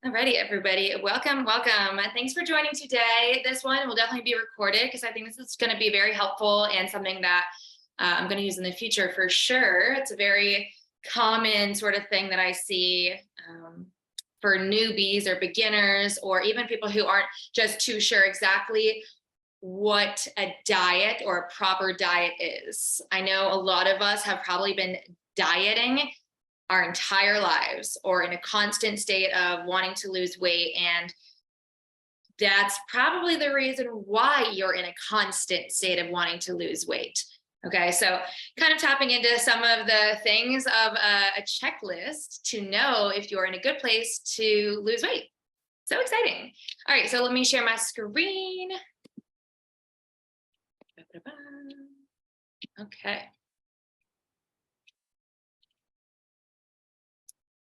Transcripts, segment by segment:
Alrighty, everybody. Welcome. Thanks for joining today. This one will definitely be recorded because I think this is going to be very helpful and something that I'm going to use in the future for sure. It's a very common sort of thing that I see for newbies or beginners, or even people who aren't just too sure exactly what a diet or a proper diet is. I know a lot of us have probably been dieting our entire lives or in a constant state of wanting to lose weight. And that's probably the reason why you're in a constant state of wanting to lose weight. Okay, so kind of tapping into some of the things of a checklist to know if you're in a good place to lose weight. So exciting. All right, so let me share my screen. Okay.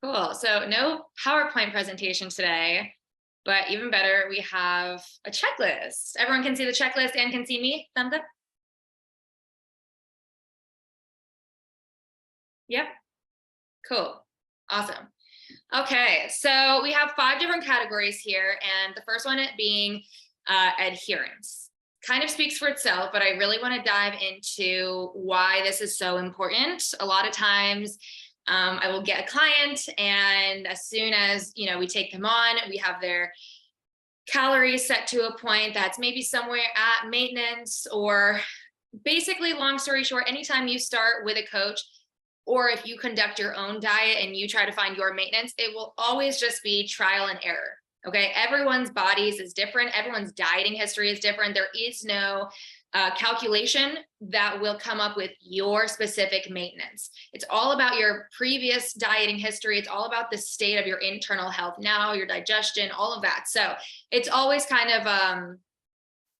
Cool. So no PowerPoint presentation today, but even better, we have a checklist. Everyone can see the checklist and can see me. Thumbs up. Yep. Cool. Awesome. Okay. So we have 5 different categories here. And the first one being adherence. Kind of speaks for itself, but I really want to dive into why this is so important. A lot of times, I will get a client, and as soon as we take them on, we have their calories set to a point that's maybe somewhere at maintenance, or basically, long story short, anytime you start with a coach, or if you conduct your own diet and you try to find your maintenance, it will always just be trial and error. Okay, everyone's bodies is different. Everyone's dieting history is different. There is no calculation that will come up with your specific maintenance. It's all about your previous dieting history. It's all about the state of your internal health now, your digestion, all of that. So it's always kind of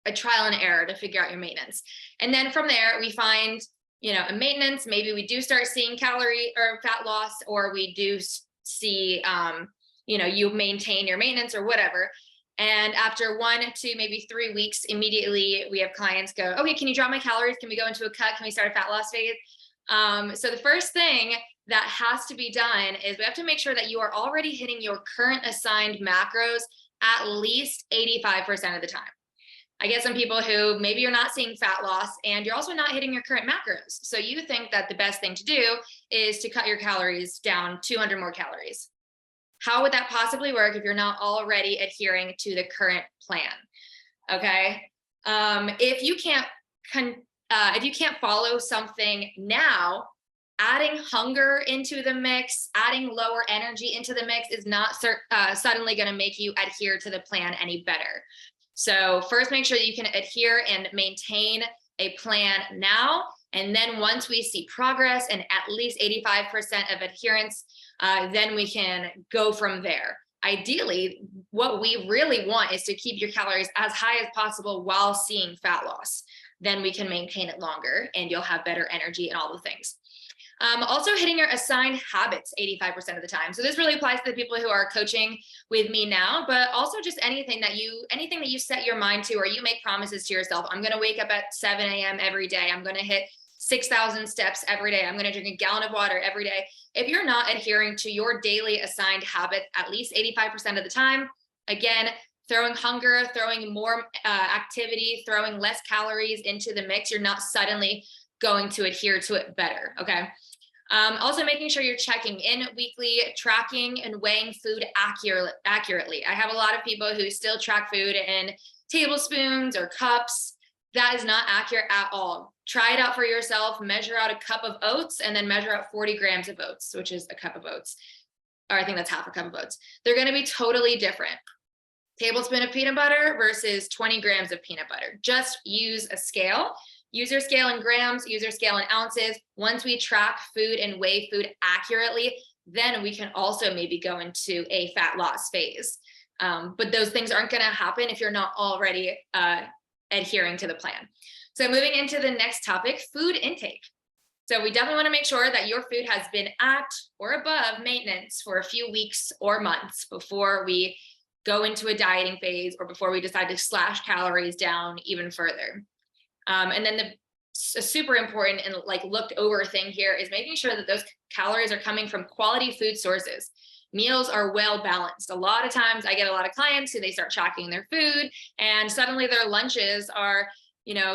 a trial and error to figure out your maintenance. And then from there, we find, a maintenance. Maybe we do start seeing calorie or fat loss, or we do see, you maintain your maintenance or whatever. And after 1 to maybe 3 weeks, immediately we have clients go, okay, can you drop my calories? Can we go into a cut? Can we start a fat loss phase? So the first thing that has to be done is we have to make sure that you are already hitting your current assigned macros at least 85% of the time. I get some people who maybe you're not seeing fat loss and you're also not hitting your current macros. So you think that the best thing to do is to cut your calories down 200 more calories. How would that possibly work if you're not already adhering to the current plan? Okay. If you can't follow something now, adding hunger into the mix, adding lower energy into the mix is not suddenly going to make you adhere to the plan any better. So first, make sure that you can adhere and maintain a plan now. And then once we see progress and at least 85% of adherence, then we can go from there. Ideally, what we really want is to keep your calories as high as possible while seeing fat loss. Then we can maintain it longer and you'll have better energy and all the things. Also hitting your assigned habits 85% of the time. So this really applies to the people who are coaching with me now, but also just anything that you set your mind to, or you make promises to yourself. I'm going to wake up at 7 a.m. every day. I'm going to hit 6,000 steps every day. I'm going to drink a gallon of water every day. If you're not adhering to your daily assigned habit at least 85% of the time, again, throwing hunger, throwing more activity, throwing less calories into the mix, you're not suddenly going to adhere to it better. Okay. Also making sure you're checking in weekly, tracking and weighing food accurately. I have a lot of people who still track food in tablespoons or cups. That is not accurate at all. Try it out for yourself. Measure out a cup of oats and then measure out 40 grams of oats, which is a cup of oats. Or I think that's half a cup of oats. They're going to be totally different. Tablespoon of peanut butter versus 20 grams of peanut butter. Just use a scale. Use your scale in grams, use your scale in ounces. Once we track food and weigh food accurately, then we can also maybe go into a fat loss phase. But those things aren't going to happen if you're not already adhering to the plan. So moving into the next topic, food intake. So we definitely want to make sure that your food has been at or above maintenance for a few weeks or months before we go into a dieting phase or before we decide to slash calories down even further. And then a super important and looked over thing here is making sure that those calories are coming from quality food sources. meals are well balanced. A lot of times I get a lot of clients who they start tracking their food and suddenly their lunches are,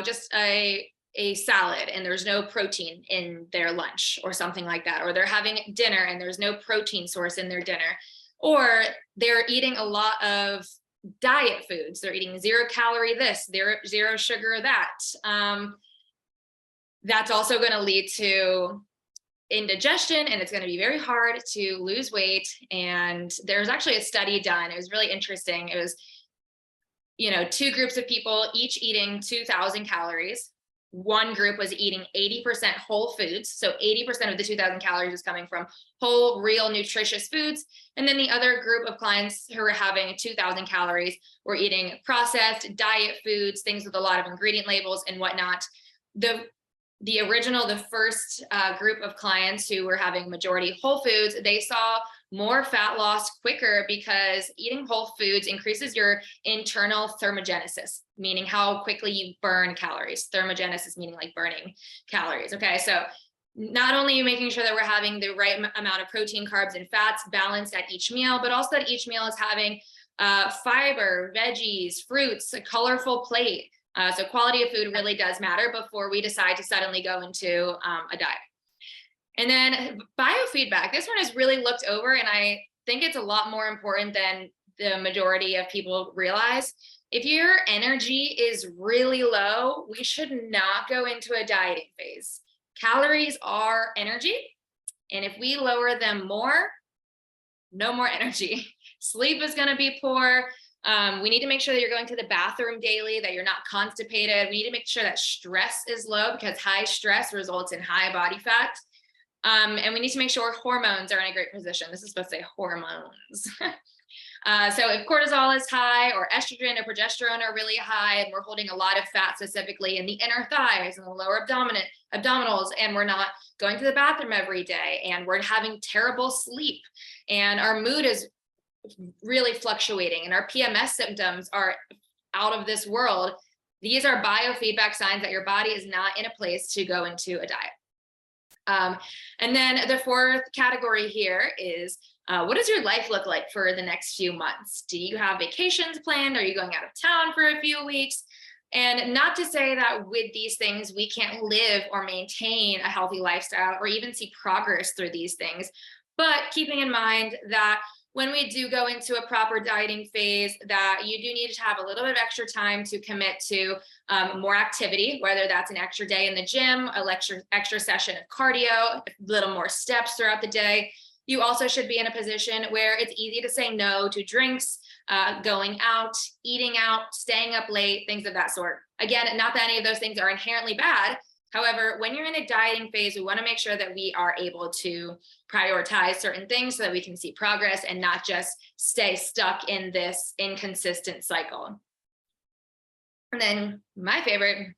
just a salad and there's no protein in their lunch or something like that. Or they're having dinner and there's no protein source in their dinner. Or they're eating a lot of diet foods. They're eating 0-calorie this, zero sugar that. That's also going to lead to indigestion, and it's going to be very hard to lose weight. And there's actually a study done. It was really interesting. It was, two groups of people each eating 2,000 calories. One group was eating 80% whole foods. So 80% of the 2,000 calories is coming from whole, real, nutritious foods. And then the other group of clients who were having 2,000 calories were eating processed diet foods, things with a lot of ingredient labels and whatnot. The first group of clients who were having majority whole foods, they saw more fat loss quicker because eating whole foods increases your internal thermogenesis, meaning how quickly you burn calories. Thermogenesis meaning like burning calories. Okay, so not only making sure that we're having the right amount of protein, carbs, and fats balanced at each meal, but also that each meal is having fiber, veggies, fruits, a colorful plate. So quality of food really does matter before we decide to suddenly go into a diet. And then biofeedback, this one is really looked over, and I think it's a lot more important than the majority of people realize. If your energy is really low, we should not go into a dieting phase. Calories are energy, and if we lower them more, no more energy. Sleep is going to be poor. We need to make sure that you're going to the bathroom daily, that you're not constipated. We need to make sure that stress is low because high stress results in high body fat. And we need to make sure hormones are in a great position. This is supposed to say hormones. So if cortisol is high or estrogen or progesterone are really high, and we're holding a lot of fat specifically in the inner thighs and the lower abdominals, and we're not going to the bathroom every day, and we're having terrible sleep, and our mood is really fluctuating, and our PMS symptoms are out of this world, these are biofeedback signs that your body is not in a place to go into a diet. And then the fourth category here is, what does your life look like for the next few months? Do you have vacations planned? Are you going out of town for a few weeks? And not to say that with these things, we can't live or maintain a healthy lifestyle or even see progress through these things, but keeping in mind that when we do go into a proper dieting phase, that you do need to have a little bit of extra time to commit to more activity, whether that's an extra day in the gym, an extra session of cardio, a little more steps throughout the day. You also should be in a position where it's easy to say no to drinks, going out, eating out, staying up late, things of that sort. Again, not that any of those things are inherently bad. However, when you're in a dieting phase, we want to make sure that we are able to prioritize certain things so that we can see progress and not just stay stuck in this inconsistent cycle. And then my favorite,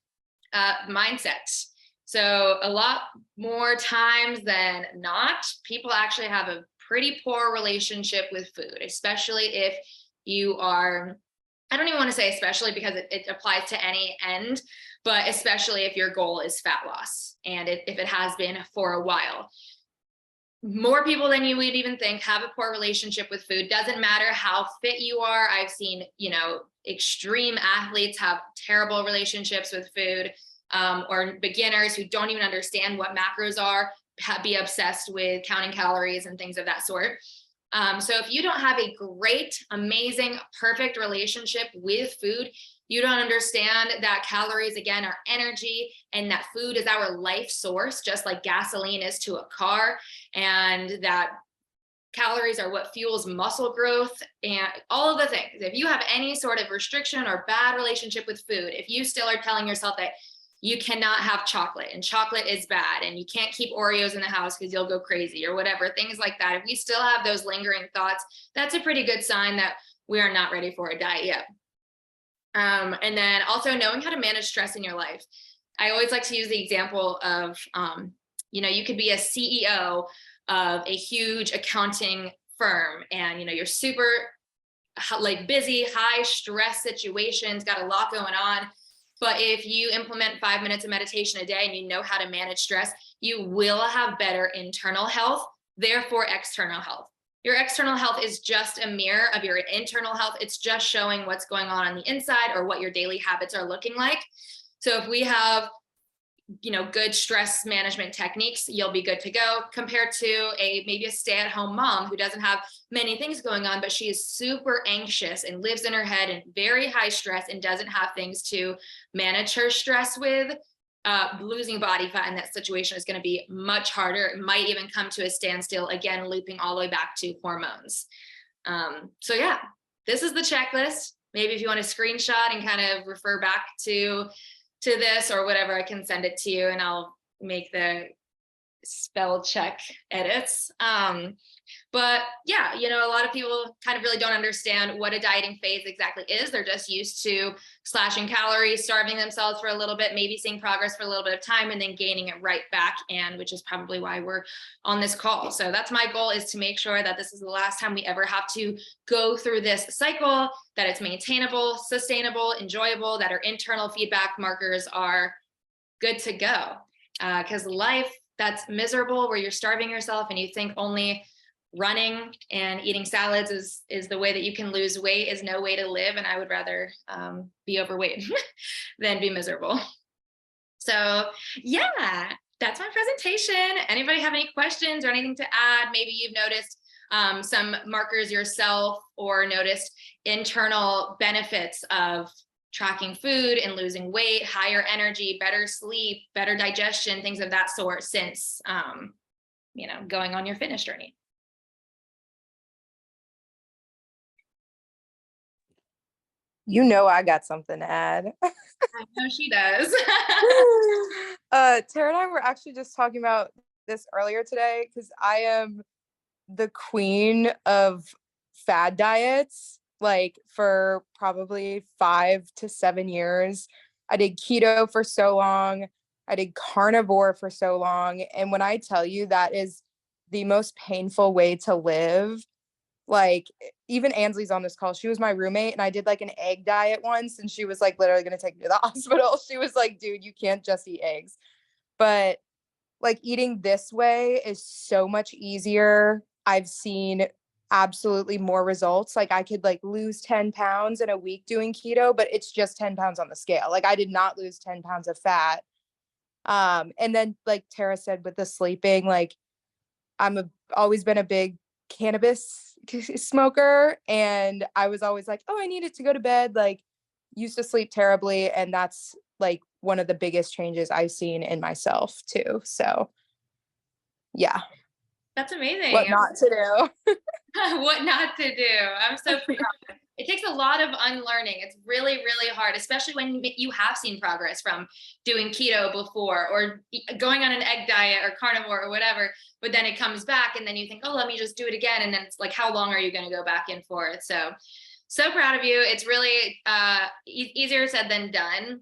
mindset. So a lot more times than not, people actually have a pretty poor relationship with food, especially if you are, I don't even want to say especially because it applies to any end, but especially if your goal is fat loss and if it has been for a while. More people than you would even think have a poor relationship with food. Doesn't matter how fit you are. I've seen, extreme athletes have terrible relationships with food, or beginners who don't even understand what macros are, be obsessed with counting calories and things of that sort. So if you don't have a great, amazing, perfect relationship with food, you don't understand that calories, again, are energy, and that food is our life source, just like gasoline is to a car, and that calories are what fuels muscle growth and all of the things. If you have any sort of restriction or bad relationship with food, if you still are telling yourself that you cannot have chocolate and chocolate is bad and you can't keep Oreos in the house because you'll go crazy or whatever, things like that, if we still have those lingering thoughts, that's a pretty good sign that we are not ready for a diet yet. And then also knowing how to manage stress in your life. I always like to use the example of, you could be a CEO of a huge accounting firm, and, you're super busy, high stress situations, got a lot going on. But if you implement 5 minutes of meditation a day and you know how to manage stress, you will have better internal health, therefore external health. Your external health is just a mirror of your internal health. It's just showing what's going on the inside or what your daily habits are looking like. So if we have, good stress management techniques, you'll be good to go, compared to maybe a stay-at-home mom who doesn't have many things going on, but she is super anxious and lives in her head and very high stress and doesn't have things to manage her stress with. Losing body fat in that situation is going to be much harder. It might even come to a standstill, again, looping all the way back to hormones. So yeah, this is the checklist. Maybe if you want to screenshot and kind of refer back to this or whatever, I can send it to you and I'll make the spell check edits. But yeah, a lot of people kind of really don't understand what a dieting phase exactly is. They're just used to slashing calories, starving themselves for a little bit, maybe seeing progress for a little bit of time and then gaining it right back, and which is probably why we're on this call. So that's my goal, is to make sure that this is the last time we ever have to go through this cycle, that it's maintainable, sustainable, enjoyable, that our internal feedback markers are good to go. Because life that's miserable, where you're starving yourself and you think only running and eating salads is the way that you can lose weight, is no way to live. And I would rather be overweight than be miserable. So yeah, that's my presentation. Anybody have any questions or anything to add? Maybe you've noticed some markers yourself, or noticed internal benefits of tracking food and losing weight, higher energy, better sleep, better digestion, things of that sort, since going on your fitness journey. I got something to add. I know she does. Tara and I were actually just talking about this earlier today, because I am the queen of fad diets, like for probably 5 to 7 years. I did keto for so long. I did carnivore for so long. And when I tell you that is the most painful way to live, like, even Ansley's on this call. She was my roommate, and I did like an egg diet once, and she was like literally going to take me to the hospital. She was like, dude, you can't just eat eggs. But like, eating this way is so much easier. I've seen absolutely more results. Like, I could like lose 10 pounds in a week doing keto, but it's just 10 pounds on the scale. Like, I did not lose 10 pounds of fat. And then like Tara said, with the sleeping, like, always been a big cannabis smoker, and I was always like, oh, I needed to go to bed, like, used to sleep terribly, and that's like one of the biggest changes I've seen in myself too. So yeah, That's amazing. what not to do. What not to do. I'm so proud. It takes a lot of unlearning. It's really, really hard, especially when you have seen progress from doing keto before, or going on an egg diet or carnivore or whatever, but then it comes back and then you think, oh, let me just do it again. And then it's like, how long are you going to go back and forth? So proud of you. It's really easier said than done.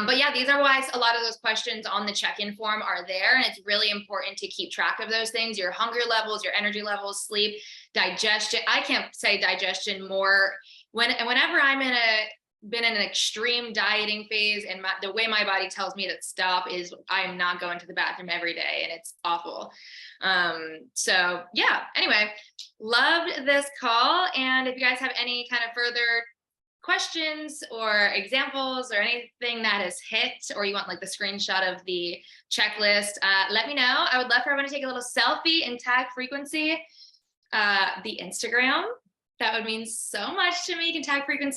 But yeah, these are why a lot of those questions on the check-in form are there. And it's really important to keep track of those things: your hunger levels, your energy levels, sleep, digestion. I can't say digestion more. Whenever I'm been in an extreme dieting phase, and the way my body tells me to stop is I am not going to the bathroom every day, and it's awful. So yeah, anyway, loved this call. And if you guys have any kind of further questions or examples or anything that has hit, or you want like the screenshot of the checklist, let me know. I would love for everyone to take a little selfie and tag Frequency, the Instagram. That would mean so much to me. You can tag Frequency